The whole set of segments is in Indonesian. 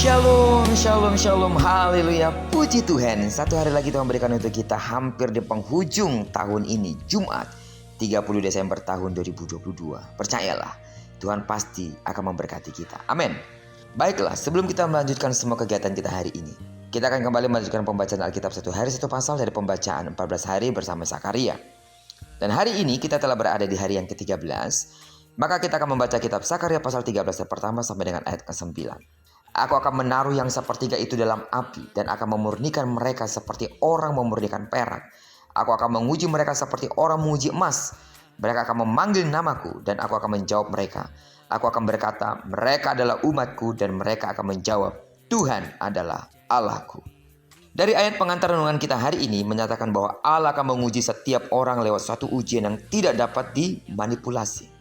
Shalom, shalom, shalom, haleluya, puji Tuhan. Satu hari lagi Tuhan berikan untuk kita hampir di penghujung tahun ini, Jumat 30 Desember tahun 2022. Percayalah, Tuhan pasti akan memberkati kita. Amin. Baiklah, sebelum kita melanjutkan semua kegiatan kita hari ini, kita akan kembali melanjutkan pembacaan Alkitab satu hari satu pasal dari pembacaan 14 hari bersama Zakaria. Dan hari ini kita telah berada di hari yang ke-13, maka kita akan membaca kitab Zakaria pasal 13 ayat pertama sampai dengan ayat ke-9. Aku akan menaruh yang sepertiga itu dalam api dan akan memurnikan mereka seperti orang memurnikan perak. Aku akan menguji mereka seperti orang menguji emas. Mereka akan memanggil namaku dan aku akan menjawab mereka. Aku akan berkata, mereka adalah umatku, dan mereka akan menjawab, Tuhan adalah Allahku. Dari ayat pengantar renungan kita hari ini menyatakan bahwa Allah akan menguji setiap orang lewat suatu ujian yang tidak dapat dimanipulasi.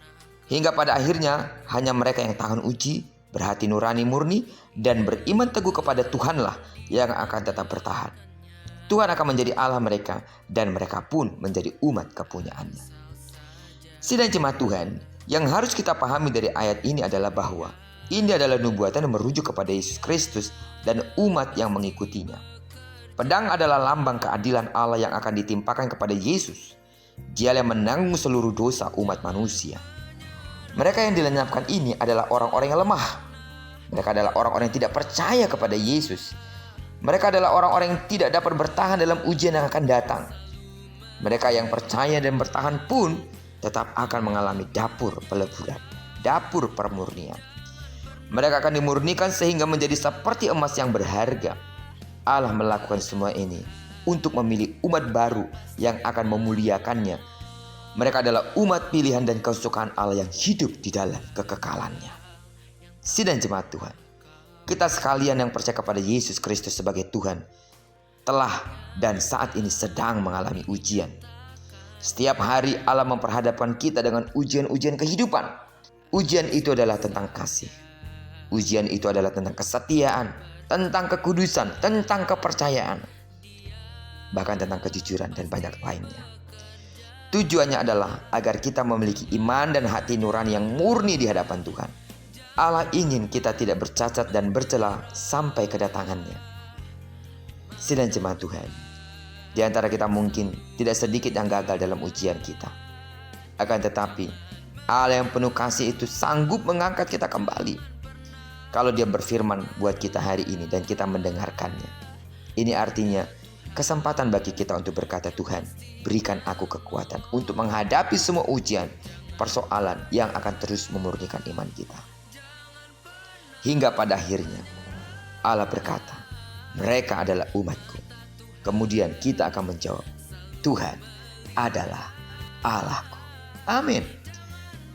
Hingga pada akhirnya hanya mereka yang tahan uji, berhati nurani murni, dan beriman teguh kepada Tuhanlah yang akan tetap bertahan. Tuhan akan menjadi Allah mereka, dan mereka pun menjadi umat kepunyaannya. Sidang jemaat Tuhan, yang harus kita pahami dari ayat ini adalah bahwa ini adalah nubuatan yang merujuk kepada Yesus Kristus dan umat yang mengikutinya. Pedang adalah lambang keadilan Allah yang akan ditimpakan kepada Yesus. Dia yang menanggung seluruh dosa umat manusia. Mereka yang dilenyapkan ini adalah orang-orang yang lemah. Mereka adalah orang-orang yang tidak percaya kepada Yesus. Mereka adalah orang-orang yang tidak dapat bertahan dalam ujian yang akan datang. Mereka yang percaya dan bertahan pun tetap akan mengalami dapur peleburan, dapur permurnian. Mereka akan dimurnikan sehingga menjadi seperti emas yang berharga. Allah melakukan semua ini untuk memilih umat baru yang akan memuliakannya. Mereka adalah umat pilihan dan kesukaan Allah yang hidup di dalam kekekalannya. Sidang jemaat Tuhan, kita sekalian yang percaya kepada Yesus Kristus sebagai Tuhan telah dan saat ini sedang mengalami ujian. Setiap hari Allah memperhadapkan kita dengan ujian-ujian kehidupan. Ujian itu adalah tentang kasih. Ujian itu adalah tentang kesetiaan, tentang kekudusan, tentang kepercayaan, bahkan tentang kejujuran dan banyak lainnya. Tujuannya adalah agar kita memiliki iman dan hati nurani yang murni di hadapan Tuhan. Allah ingin kita tidak bercacat dan bercela sampai kedatangannya. Sidang jemaat Tuhan, di antara kita mungkin tidak sedikit yang gagal dalam ujian kita. Akan tetapi, Allah yang penuh kasih itu sanggup mengangkat kita kembali. Kalau Dia berfirman buat kita hari ini dan kita mendengarkannya. Ini artinya kesempatan bagi kita untuk berkata, Tuhan, berikan aku kekuatan untuk menghadapi semua ujian, persoalan yang akan terus memurnikan iman kita. Hingga pada akhirnya Allah berkata, mereka adalah umatku. Kemudian kita akan menjawab, Tuhan adalah Allahku. Amin.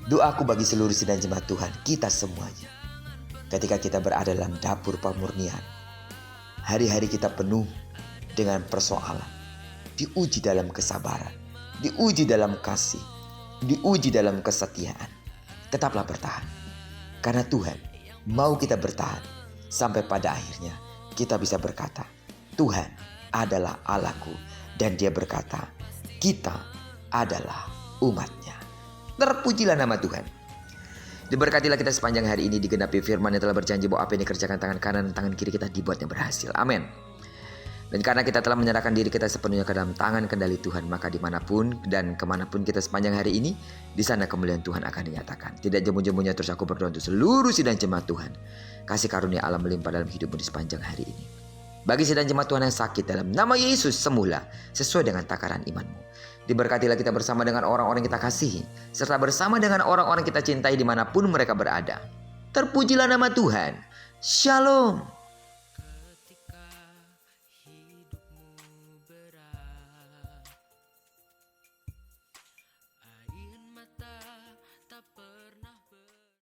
Doaku bagi seluruh sidang jemaat Tuhan, kita semuanya, ketika kita berada dalam dapur pemurnian, hari-hari kita penuh dengan persoalan, diuji dalam kesabaran, diuji dalam kasih, diuji dalam kesetiaan. Tetaplah bertahan, karena Tuhan mau kita bertahan sampai pada akhirnya kita bisa berkata, Tuhan adalah Allahku, dan Dia berkata, kita adalah umatnya. Terpujilah nama Tuhan. Diberkatilah kita sepanjang hari ini, digenapi firman yang telah berjanji bahwa apa yang dikerjakan tangan kanan dan tangan kiri kita dibuatnya berhasil. Amin. Dan karena kita telah menyerahkan diri kita sepenuhnya ke dalam tangan kendali Tuhan, maka dimanapun dan kemanapun kita sepanjang hari ini, di sana kemuliaan Tuhan akan dinyatakan. Tidak jemu-jemunya terus aku berdoa untuk seluruh sidang jemaat Tuhan. Kasih karunia Allah melimpah dalam hidupmu di sepanjang hari ini. Bagi sidang jemaat Tuhan yang sakit, dalam nama Yesus sembuhlah sesuai dengan takaran imanmu. Diberkatilah kita bersama dengan orang-orang kita kasihi, serta bersama dengan orang-orang kita cintai dimanapun mereka berada. Terpujilah nama Tuhan. Shalom.